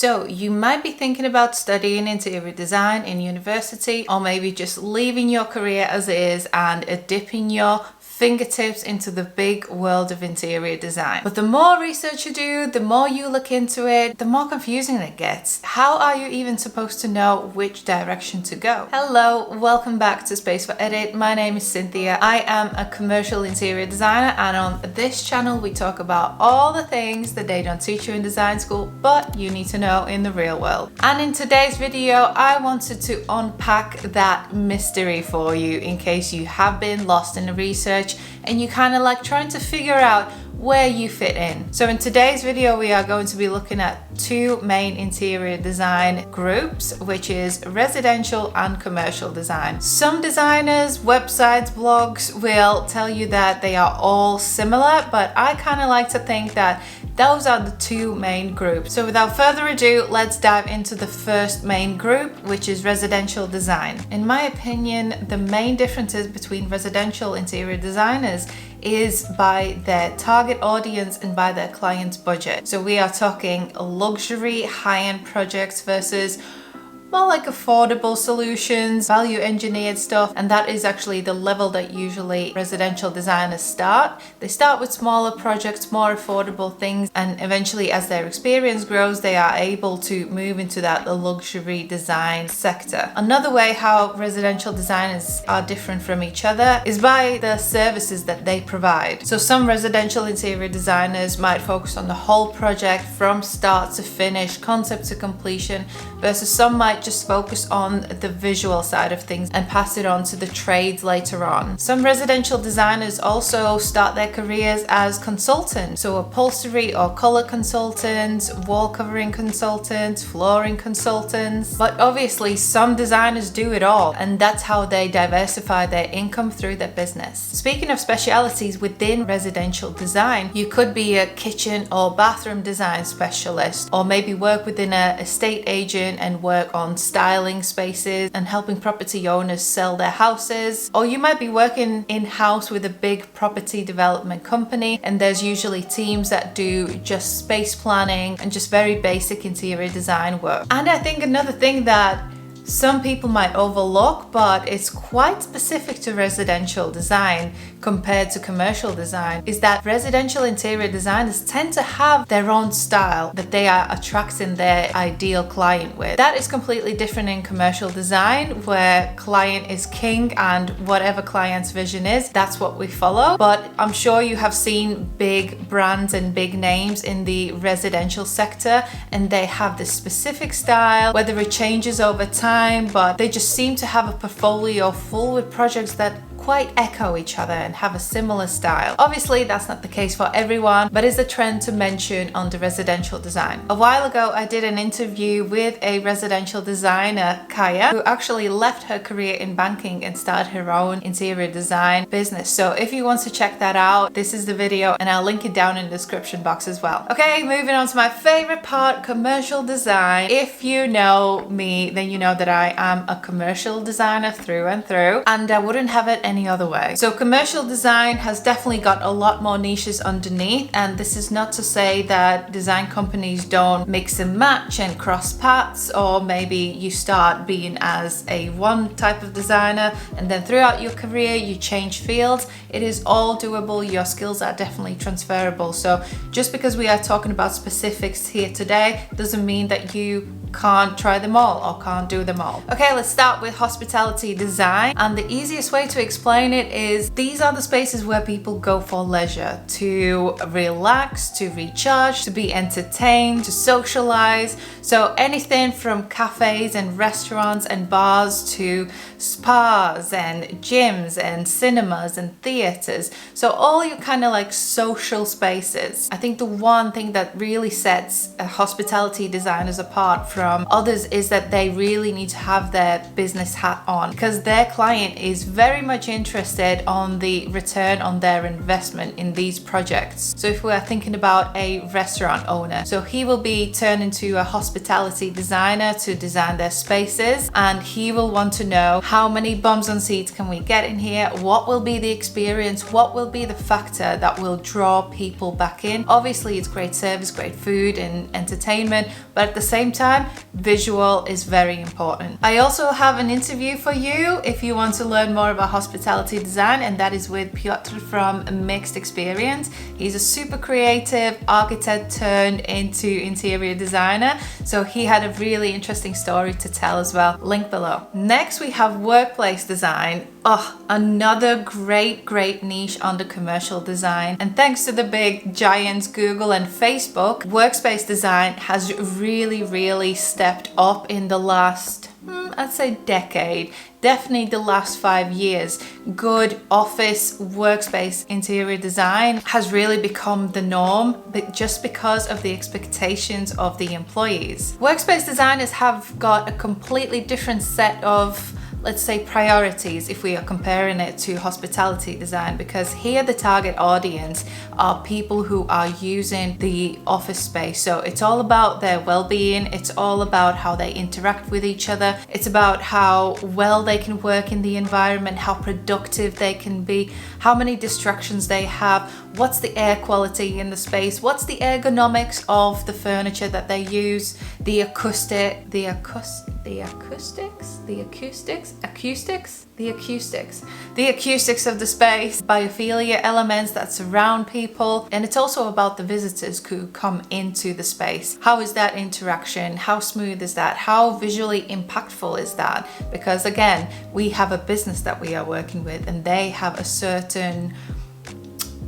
So you might be thinking about studying interior design in university, or maybe just leaving your career as it is and dipping your fingertips into the big world of interior design. But the more research you do, the more you look into it, the more confusing it gets. How are you even supposed to know which direction to go? Hello, welcome back to Space for Edit. My name is Cynthia. I am a commercial interior designer, and on this channel we talk about all the things that they don't teach you in design school, but you need to know in the real world. And in today's video, I wanted to unpack that mystery for you in case you have been lost in the research and you kind of like trying to figure out where you fit in. So in today's video, we are going to be looking at two main interior design groups, which is residential and commercial design. Some designers, websites, blogs will tell you that they are all similar, but I kind of like to think that those are the two main groups. So without further ado, let's dive into the first main group, which is residential design. In my opinion, the main differences between residential interior designers is by their target audience and by their client's budget. So we are talking luxury high-end projects versus more like affordable solutions, value engineered stuff, and that is actually the level that usually residential designers start. They start with smaller projects, more affordable things, and eventually as their experience grows, they are able to move into that luxury design sector. Another way how residential designers are different from each other is by the services that they provide. So some residential interior designers might focus on the whole project from start to finish, concept to completion, versus some might just focus on the visual side of things and pass it on to the trades later on. Some residential designers also start their careers as consultants, so upholstery or color consultants, wall covering consultants, flooring consultants. But obviously some designers do it all, and that's how they diversify their income through their business. Speaking of specialities within residential design, you could be a kitchen or bathroom design specialist, or maybe work within an estate agent and work on styling spaces and helping property owners sell their houses. Or you might be working in-house with a big property development company, and there's usually teams that do just space planning and just very basic interior design work. And I think another thing that some people might overlook, but it's quite specific to residential design compared to commercial design, is that residential interior designers tend to have their own style that they are attracting their ideal client with. That is completely different in commercial design, where client is king and whatever client's vision is, that's what we follow. But I'm sure you have seen big brands and big names in the residential sector, and they have this specific style, whether it changes over time, but they just seem to have a portfolio full with projects that quite echo each other and have a similar style. Obviously, that's not the case for everyone, but is a trend to mention under residential design. A while ago, I did an interview with a residential designer, Kaya, who actually left her career in banking and started her own interior design business. So if you want to check that out, this is the video, and I'll link it down in the description box as well. Okay, moving on to my favorite part, commercial design. If you know me, then you know that I am a commercial designer through and through, and I wouldn't have it any other way. So commercial design has definitely got a lot more niches underneath, and this is not to say that design companies don't mix and match and cross paths, or maybe you start being as a one type of designer and then throughout your career you change fields. It is all doable. Your skills are definitely transferable. So just because we are talking about specifics here today doesn't mean that you can't try them all or can't do them all. Okay, let's start with hospitality design, and the easiest way to explain it is these are the spaces where people go for leisure, to relax, to recharge, to be entertained, to socialize. So anything from cafes and restaurants and bars to spas and gyms and cinemas and theaters. So all your kind of like social spaces. I think the one thing that really sets hospitality designers apart from others is that they really need to have their business hat on, because their client is very much interested on the return on their investment in these projects. So if we're thinking about a restaurant owner, so he will be turned into a hospitality designer to design their spaces, and he will want to know how many bums on seats can we get in here, what will be the experience, what will be the factor that will draw people back in. Obviously it's great service, great food and entertainment, but at the same time visual is very important. I also have an interview for you if you want to learn more about hospitality design, and that is with Piotr from Mixed Experience. He's a super creative architect turned into interior designer, so he had a really interesting story to tell as well. Link below. Next we have workplace design. Another great niche under commercial design, and thanks to the big giants Google and Facebook, workspace design has really stepped up in the last I'd say decade, definitely the last 5 years. Good office workspace interior design has really become the norm, but just because of the expectations of the employees. Workspace designers have got a completely different set of, let's say, priorities if we are comparing it to hospitality design, because here the target audience are people who are using the office space. So it's all about their well-being, it's all about how they interact with each other, it's about how well they can work in the environment, how productive they can be, how many distractions they have, what's the air quality in the space, what's the ergonomics of the furniture that they use, the acoustics of the space, biophilia elements that surround people, and it's also about the visitors who come into the space. How is that interaction? How smooth is that? How visually impactful is that? Because again, we have a business that we are working with and they have a certain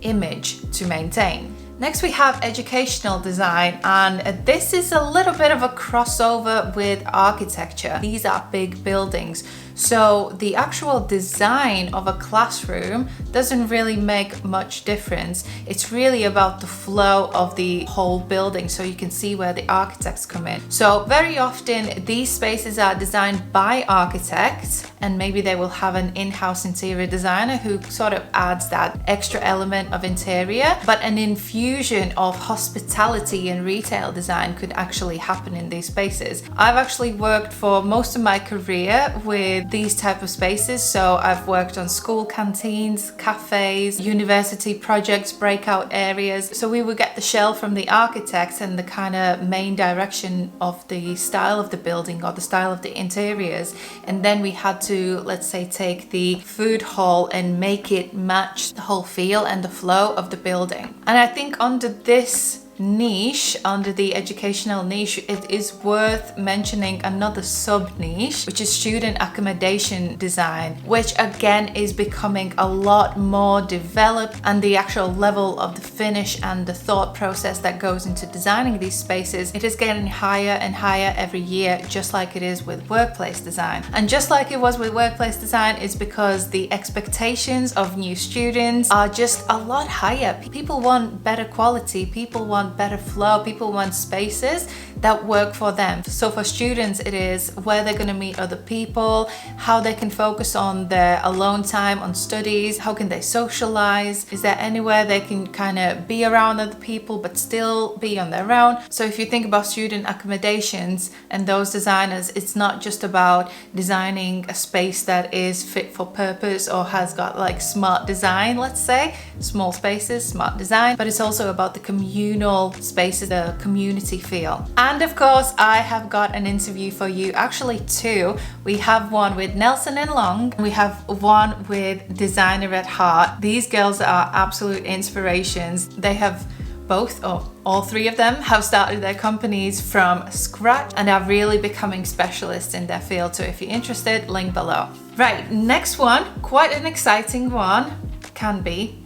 image to maintain. Next we have educational design, and this is a little bit of a crossover with architecture. These are big buildings, so the actual design of a classroom doesn't really make much difference. It's really about the flow of the whole building, so you can see where the architects come in. So very often these spaces are designed by architects, and maybe they will have an in-house interior designer who sort of adds that extra element of interior, but an infusion of hospitality and retail design could actually happen in these spaces. I've actually worked for most of my career with these type of spaces, so I've worked on school canteens, cafes, university projects, breakout areas. So we would get the shell from the architects and the kind of main direction of the style of the building or the style of the interiors, and then we had to, let's say, take the food hall and make it match the whole feel and the flow of the building. And I think under this niche, under the educational niche, it is worth mentioning another sub niche, which is student accommodation design, which again is becoming a lot more developed, and the actual level of the finish and the thought process that goes into designing these spaces, it is getting higher and higher every year, just like it is with workplace design. And just like it was with workplace design, it's because the expectations of new students are just a lot higher. People want better quality, people want better flow, people want spaces that work for them. So for students, it is where they're going to meet other people, how they can focus on their alone time, on studies, how can they socialize, is there anywhere they can kind of be around other people but still be on their own. So if you think about student accommodations and those designers, it's not just about designing a space that is fit for purpose or has got like smart design, let's say, small spaces, smart design, but it's also about the communal spaces, the community feel. And of course, I have got an interview for you, actually two. We have one with Nelson and Long, we have one with Designer at Heart. These girls are absolute inspirations. They have both, or all three of them, have started their companies from scratch and are really becoming specialists in their field. So if you're interested, link below. Right, next one, quite an exciting one, can be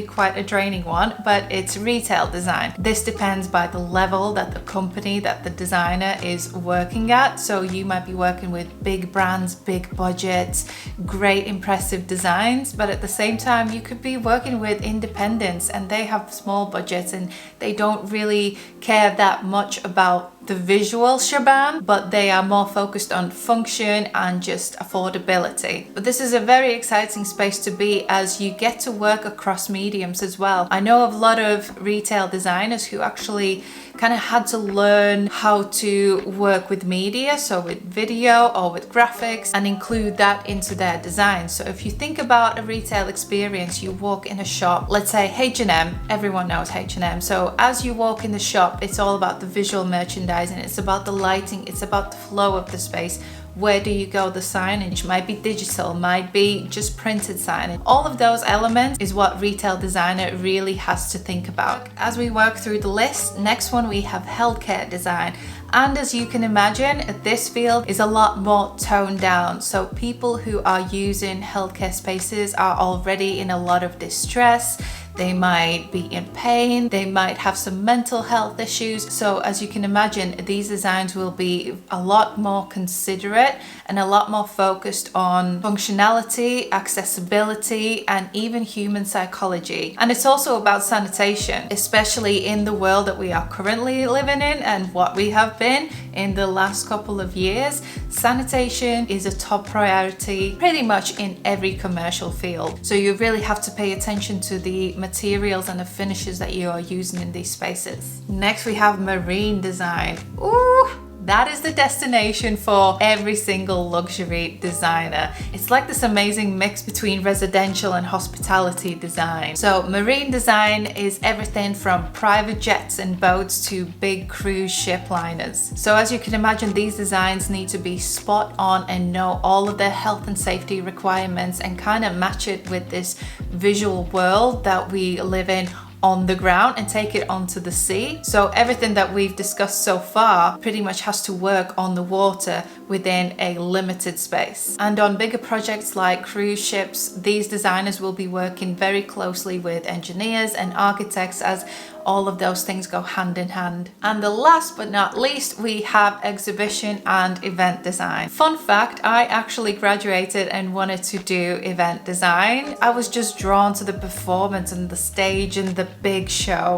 quite a draining one, but it's retail design. This depends by the level that the company, that the designer is working at. So you might be working with big brands, big budgets, great impressive designs, but at the same time you could be working with independents and they have small budgets and they don't really care that much about the visual shebang, but they are more focused on function and just affordability. But this is a very exciting space to be, as you get to work across mediums as well. I know of a lot of retail designers who actually kind of had to learn how to work with media, so with video or with graphics, and include that into their design. So if you think about a retail experience, you walk in a shop, let's say H&M, everyone knows H&M. So as you walk in the shop, it's all about the visual merchandising, it's about the lighting, it's about the flow of the space. Where do you go? The signage might be digital, might be just printed signage. All of those elements is what retail designer really has to think about. As we work through the list, next one we have healthcare design. And as you can imagine, this field is a lot more toned down. So people who are using healthcare spaces are already in a lot of distress. They might be in pain, they might have some mental health issues. So as you can imagine, these designs will be a lot more considerate and a lot more focused on functionality, accessibility, and even human psychology. And it's also about sanitation, especially in the world that we are currently living in and what we have been in the last couple of years. Sanitation is a top priority pretty much in every commercial field. So you really have to pay attention to the materials and the finishes that you are using in these spaces. Next we have marine design. Ooh, that is the destination for every single luxury designer. It's like this amazing mix between residential and hospitality design. So marine design is everything from private jets and boats to big cruise ship liners. So as you can imagine, these designs need to be spot on and know all of their health and safety requirements and kind of match it with this visual world that we live in on the ground and take it onto the sea. So everything that we've discussed so far pretty much has to work on the water within a limited space. And on bigger projects like cruise ships, these designers will be working very closely with engineers and architects, as all of those things go hand in hand. And the last but not least, we have exhibition and event design. Fun fact, I actually graduated and wanted to do event design. I was just drawn to the performance and the stage and the big show.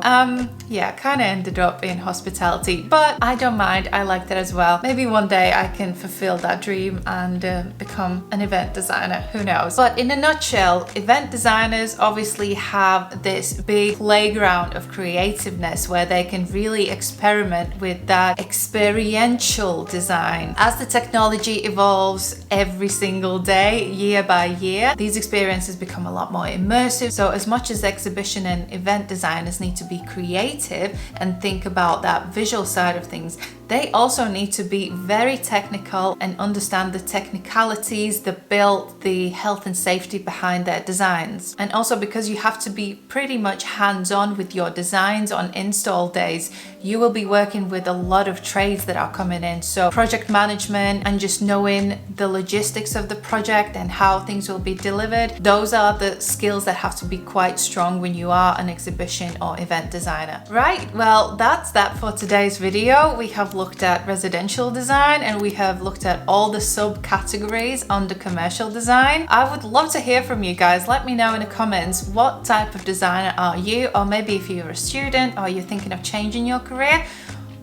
Yeah, kind of ended up in hospitality, but I don't mind, I liked it as well. Maybe one day I can fulfill that dream and become an event designer, who knows. But in a nutshell, event designers obviously have this big playground of creativeness where they can really experiment with that experiential design. As the technology evolves every single day, year by year, these experiences become a lot more immersive. So as much as exhibition and event designers need to be creative and think about that visual side of things, they also need to be very technical and understand the technicalities, the build, the health and safety behind their designs. And also because you have to be pretty much hands-on with your designs on install days, you will be working with a lot of trades that are coming in. So project management and just knowing the logistics of the project and how things will be delivered, those are the skills that have to be quite strong when you are an exhibition or event designer. Right, well, that's that for today's video. We have looked at residential design and we have looked at all the subcategories under commercial design. I would love to hear from you guys. Let me know in the comments, what type of designer are you? Or maybe if you're a student or you're thinking of changing your career,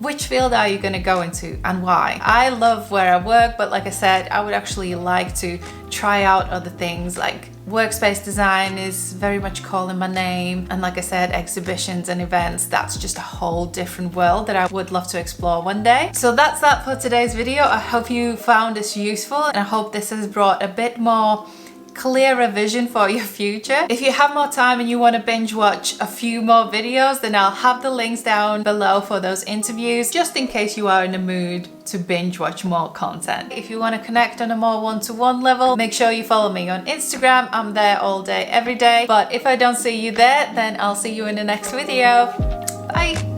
which field are you going to go into and why? I love where I work, but like I said, I would actually like to try out other things. Like workspace design is very much calling my name, and like I said, exhibitions and events, that's just a whole different world that I would love to explore one day. So that's that for today's video. I hope you found this useful, and I hope this has brought a bit more clearer vision for your future. If you have more time and you want to binge watch a few more videos, then I'll have the links down below for those interviews, just in case you are in the mood to binge watch more content. If you want to connect on a more one-to-one level, make sure you follow me on Instagram. I'm there all day, every day. But if I don't see you there, then I'll see you in the next video. Bye.